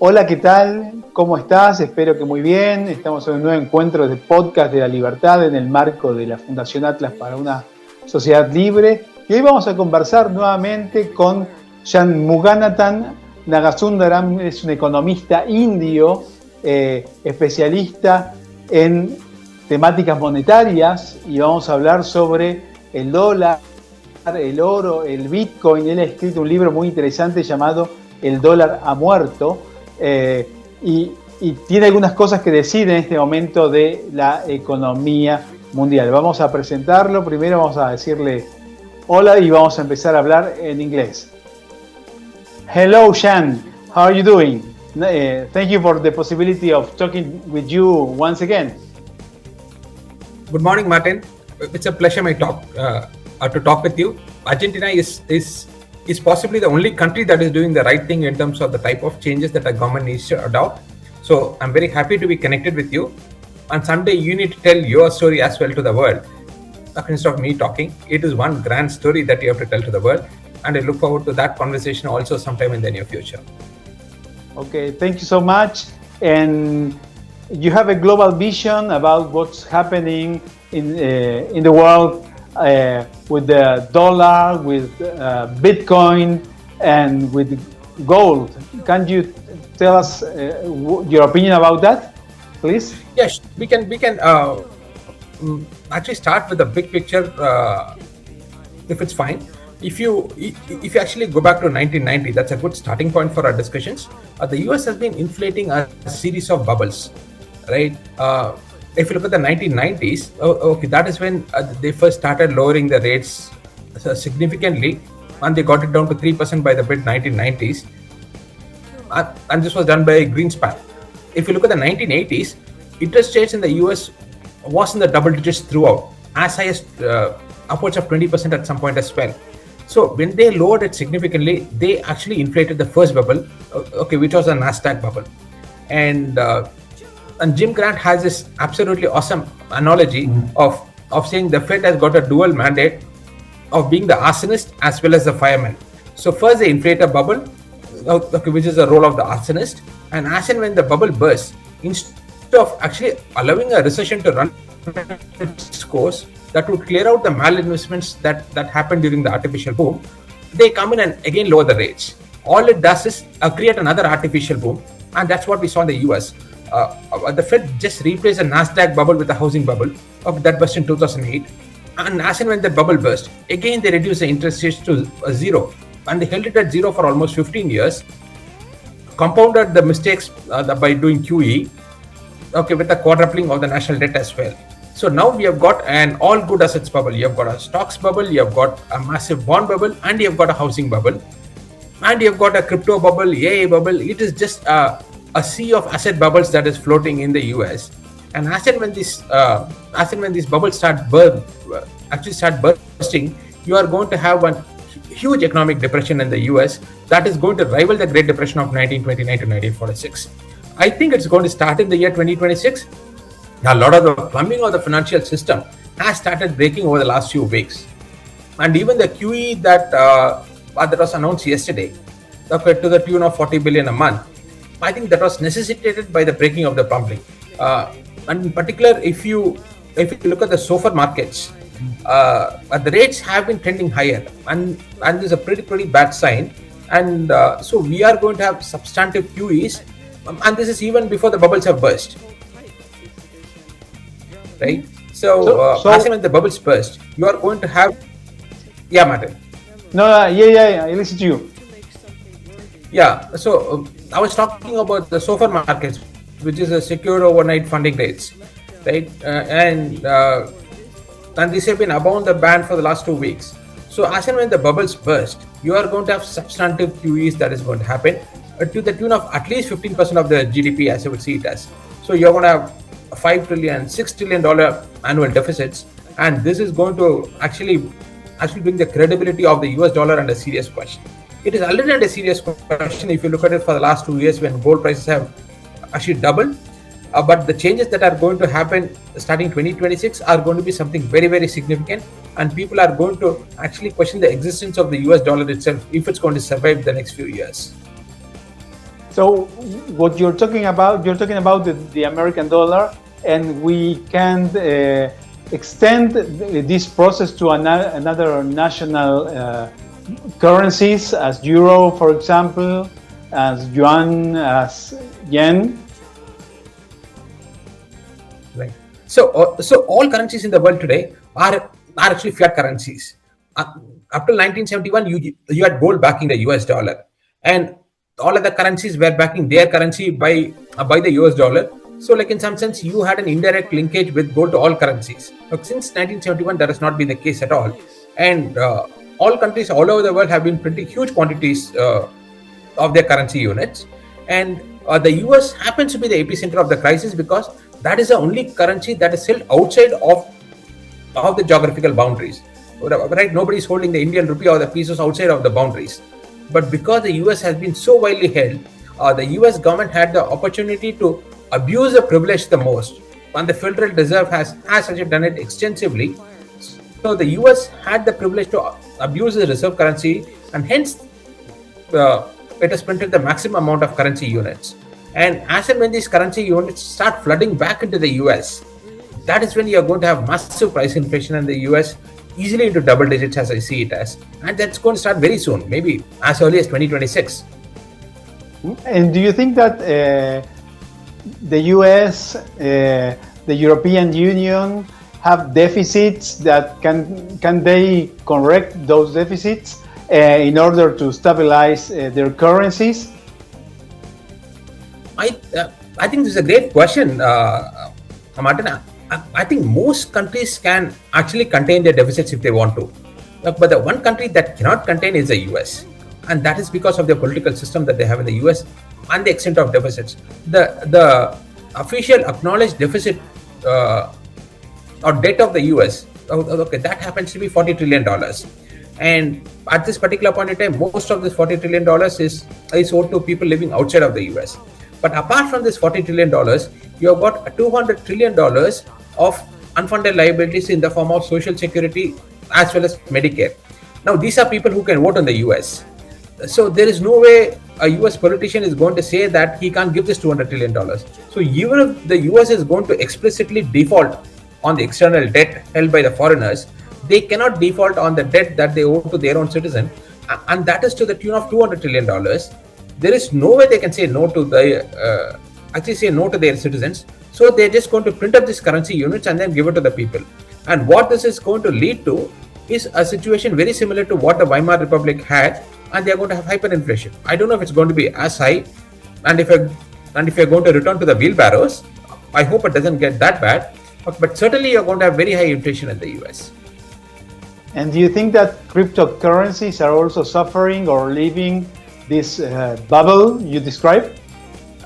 Hola, ¿qué tal? ¿Cómo estás? Espero que muy bien. Estamos en un nuevo encuentro de podcast de la libertad en el marco de la Fundación Atlas para una sociedad libre. Y hoy vamos a conversar nuevamente con Shanmuganathan Nagasundaram. Es un economista indio, especialista en temáticas monetarias, y vamos a hablar sobre el dólar, el oro, el Bitcoin. Él ha escrito un libro muy interesante llamado El dólar ha muerto. Y tiene algunas cosas que decir en este momento de la economía mundial. Vamos a presentarlo. Primero vamos a decirle hola y vamos a empezar a hablar en inglés. Hello, Shan. How are you doing? Thank you for the possibility of talking with you once again. Good morning, Martin. It's a pleasure to talk with you. Argentina is possibly the only country that is doing the right thing in terms of the type of changes that the government needs to adopt. So I'm very happy to be connected with you. And someday you need to tell your story as well to the world. Instead of me talking, it is one grand story that you have to tell to the world. And I look forward to that conversation also sometime in the near future. Okay, thank you so much. And you have a global vision about what's happening in the world with the dollar, with Bitcoin, and with gold. Can you tell us your opinion about that, please? Yes, we can actually start with the big picture, if it's fine. If you actually go back to 1990, that's a good starting point for our discussions. The US has been inflating a series of bubbles, right? If you look at the 1990s, that is when they first started lowering the rates significantly, and they got it down to 3% by the mid-1990s. And this was done by Greenspan. If you look at the 1980s, interest rates in the US was in the double digits throughout, as high as upwards of 20% at some point as well. So when they lowered it significantly, they actually inflated the first bubble, which was a NASDAQ bubble. And Jim Grant has this absolutely awesome analogy of saying the Fed has got a dual mandate of being the arsonist as well as the fireman. So first they inflate a bubble, which is the role of the arsonist, and as and when the bubble bursts, instead of actually allowing a recession to run its course that would clear out the malinvestments that happened during the artificial boom, they come in and again lower the rates. All it does is create another artificial boom, and that's what we saw in the US. The Fed just replaced the NASDAQ bubble with a housing bubble that burst in 2008. And as and when the bubble burst, again they reduced the interest rates to zero. And they held it at zero for almost 15 years, compounded the mistakes by doing QE, with the quadrupling of the national debt as well. So now we have got an all good assets bubble. You have got a stocks bubble, you have got a massive bond bubble, and you have got a housing bubble. And you have got a crypto bubble, EEUU bubble. It is just a sea of asset bubbles that is floating in the US, and as and when these bubbles start bursting, you are going to have one huge economic depression in the US that is going to rival the Great Depression of 1929 to 1946. I think it's going to start in the year 2026. A lot of the plumbing of the financial system has started breaking over the last few weeks, and even the QE that was announced yesterday, to the tune of 40 billion a month. I think that was necessitated by the breaking of the plumbing. And in particular, if you look at the SOFR markets, the rates have been trending higher, and this is a pretty bad sign. And so we are going to have substantive QEs, and this is even before the bubbles have burst, right? So as and when the bubbles burst, you are going to have, Martin. I listen to you. Yeah, so I was talking about the SOFR markets, which is a secure overnight funding rates, right? And these have been above the band for the last 2 weeks. So as and when the bubbles burst, you are going to have substantive QEs that is going to happen to the tune of at least 15% of the GDP, as I would see it as. So you're going to have $5 trillion, $6 trillion annual deficits, and this is going to actually bring the credibility of the US dollar under serious question. It is already under serious question if you look at it for the last 2 years when gold prices have actually doubled. But the changes that are going to happen starting 2026 are going to be something very, very significant, and people are going to actually question the existence of the US dollar itself if it's going to survive the next few years. So what you're talking about the American dollar, and we can extend this process to another national currencies, as euro, for example, as yuan, as yen. Right. So all currencies in the world today are actually fiat currencies. Up till 1971, you had gold backing the US dollar, and all other currencies were backing their currency by the US dollar. So, like in some sense, you had an indirect linkage with gold to all currencies. But since 1971, that has not been the case at all, and all countries all over the world have been printing huge quantities of their currency units, and the US happens to be the epicenter of the crisis because that is the only currency that is held outside of the geographical boundaries. Right? Nobody is holding the Indian rupee or the pesos outside of the boundaries. But because the US has been so widely held, the US government had the opportunity to abuse the privilege the most. And the Federal Reserve has actually done it extensively. So the US had the privilege to abuse the reserve currency, and hence it has printed the maximum amount of currency units. And as and when these currency units start flooding back into the US, that is when you are going to have massive price inflation in the US, easily into double digits as I see it as. And that's going to start very soon, maybe as early as 2026. And do you think that the US, the European Union have deficits that can they correct those deficits in order to stabilize their currencies? I think this is a great question, Martin. I think most countries can actually contain their deficits if they want to. But the one country that cannot contain is the US. And that is because of the political system that they have in the US and the extent of deficits. The official acknowledged deficit or debt of the US, okay, that happens to be $40 trillion. And at this particular point in time, most of this $40 trillion is owed to people living outside of the US. But apart from this $40 trillion, you have got $200 trillion of unfunded liabilities in the form of Social Security as well as Medicare. Now, these are people who can vote in the US. So there is no way a US politician is going to say that he can't give this $200 trillion. So even if the US is going to explicitly default on the external debt held by the foreigners, they cannot default on the debt that they owe to their own citizen, and that is to the tune of $200 trillion. There is no way they can say no to their citizens. So they're just going to print up these currency units and then give it to the people. And what this is going to lead to is a situation very similar to what the Weimar Republic had, and they're going to have hyperinflation. I don't know if it's going to be as high, and if you're going to return to the wheelbarrows, I hope it doesn't get that bad. But certainly you're going to have very high inflation in the US. And do you think that cryptocurrencies are also suffering or leaving this bubble you described?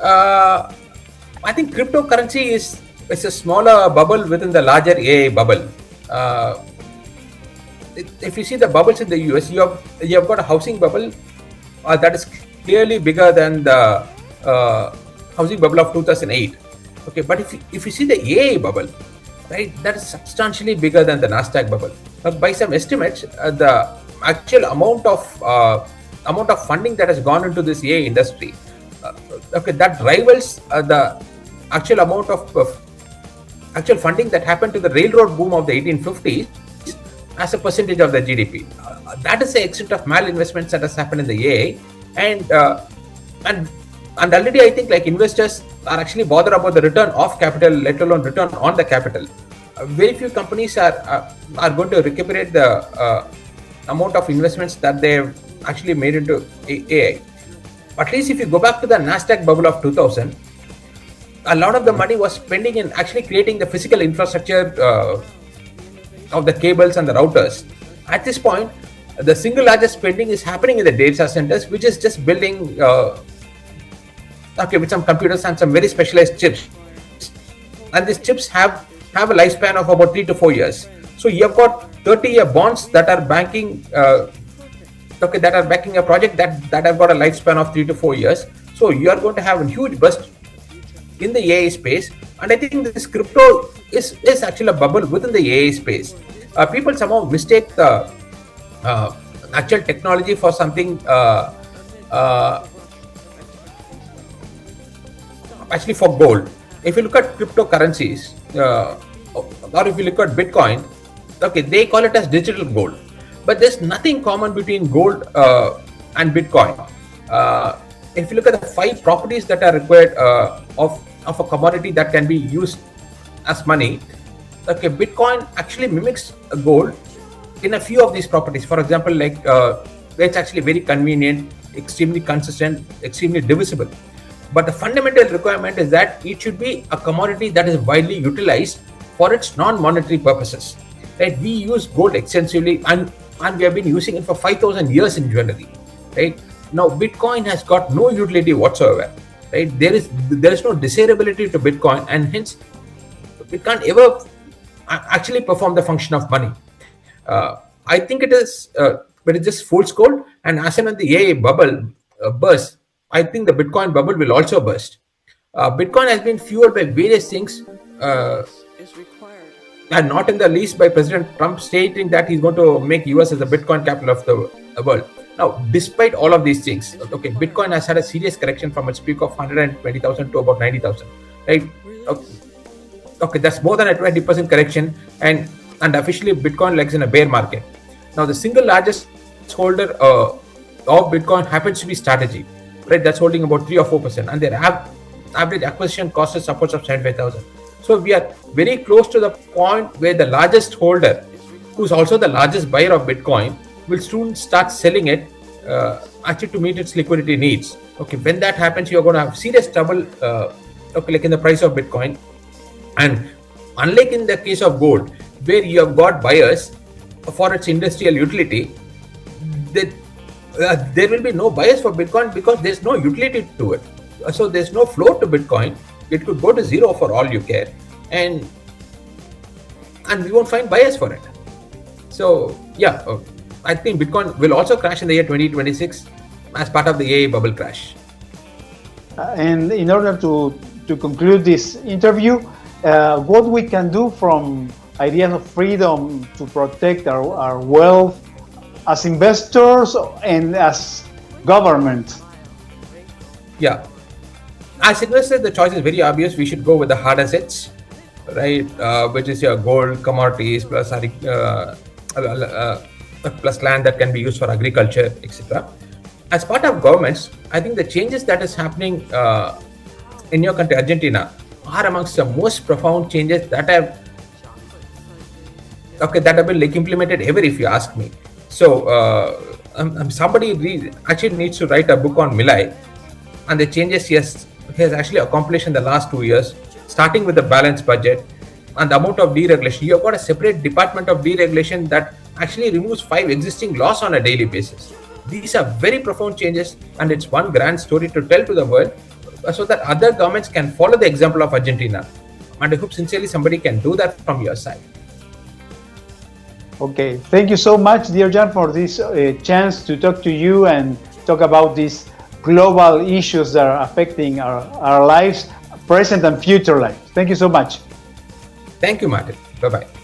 I think cryptocurrency is a smaller bubble within the larger AI bubble. If you see the bubbles in the US, you have got a housing bubble that is clearly bigger than the housing bubble of 2008. Okay, but if you see the AI bubble, right, that is substantially bigger than the Nasdaq bubble. But by some estimates, the actual amount of funding that has gone into this AI industry, that rivals the actual amount of actual funding that happened to the railroad boom of the 1850s as a percentage of the GDP. That is the extent of malinvestments that has happened in the AI, and already I think like investors are actually bothered about the return of capital, let alone return on the capital. Very few companies are going to recuperate the amount of investments that they've actually made into AI. At least if you go back to the Nasdaq bubble of 2000, a lot of the money was spending in actually creating the physical infrastructure of the cables and the routers. At this point, the single largest spending is happening in the data centers, which is just building with some computers and some very specialized chips. And these chips have a lifespan of about 3 to 4 years. So you have got 30-year bonds that are backing a project that have got a lifespan of 3 to 4 years. So you are going to have a huge burst in the AI space, and I think this crypto is actually a bubble within the AI space. People somehow mistake the actual technology for something actually for gold. If you look at cryptocurrencies, or if you look at Bitcoin, okay, they call it as digital gold, but there's nothing common between gold and Bitcoin. If you look at the 5 properties that are required of a commodity that can be used as money, okay, Bitcoin actually mimics gold in a few of these properties. For example, like it's actually very convenient, extremely consistent, extremely divisible. But the fundamental requirement is that it should be a commodity that is widely utilized for its non-monetary purposes. Right? We use gold extensively, and we have been using it for 5,000 years in jewelry. Right? Now, Bitcoin has got no utility whatsoever. Right? There is no desirability to Bitcoin, and hence it can't ever actually perform the function of money. I think it is, but it's just fool's gold. And as and when the AA bubble bursts, I think the Bitcoin bubble will also burst. Bitcoin has been fueled by various things, and not in the least by President Trump stating that he's going to make US as the Bitcoin capital of the world. Now, despite all of these things, okay, Bitcoin has had a serious correction from its peak of 120,000 to about 90,000. Right? Okay, that's more than a 20% correction, and officially Bitcoin lags in a bear market. Now, the single largest holder of Bitcoin happens to be Strategy. Right, that's holding about 3 or 4%, and their average acquisition cost is upwards of 75,000. So we are very close to the point where the largest holder, who's also the largest buyer of Bitcoin, will soon start selling it actually to meet its liquidity needs. Okay, when that happens, you're going to have serious trouble. Okay, like in the price of Bitcoin, and unlike in the case of gold, where you have got buyers for its industrial utility, there will be no buyers for Bitcoin because there's no utility to it. So there's no flow to Bitcoin. It could go to zero for all you care, and we won't find buyers for it. So yeah, I think Bitcoin will also crash in the year 2026 as part of the AA bubble crash. And in order to conclude this interview, what we can do from ideas of freedom to protect our wealth as investors and as government? Yeah, as investors, the choice is very obvious. We should go with the hard assets, right? Which is your gold, commodities, plus plus land that can be used for agriculture, etc. As part of governments, I think the changes that is happening in your country, Argentina, are amongst the most profound changes that have been like implemented ever, if you ask me. So somebody actually needs to write a book on Milei and the changes he has actually accomplished in the last 2 years, starting with the balanced budget and the amount of deregulation. You have got a separate department of deregulation that actually removes 5 existing laws on a daily basis. These are very profound changes, and it's one grand story to tell to the world so that other governments can follow the example of Argentina. And I hope sincerely somebody can do that from your side. Okay, thank you so much, dear John, for this chance to talk to you and talk about these global issues that are affecting our lives, present and future lives. Thank you so much. Thank you, Martin. Bye-bye.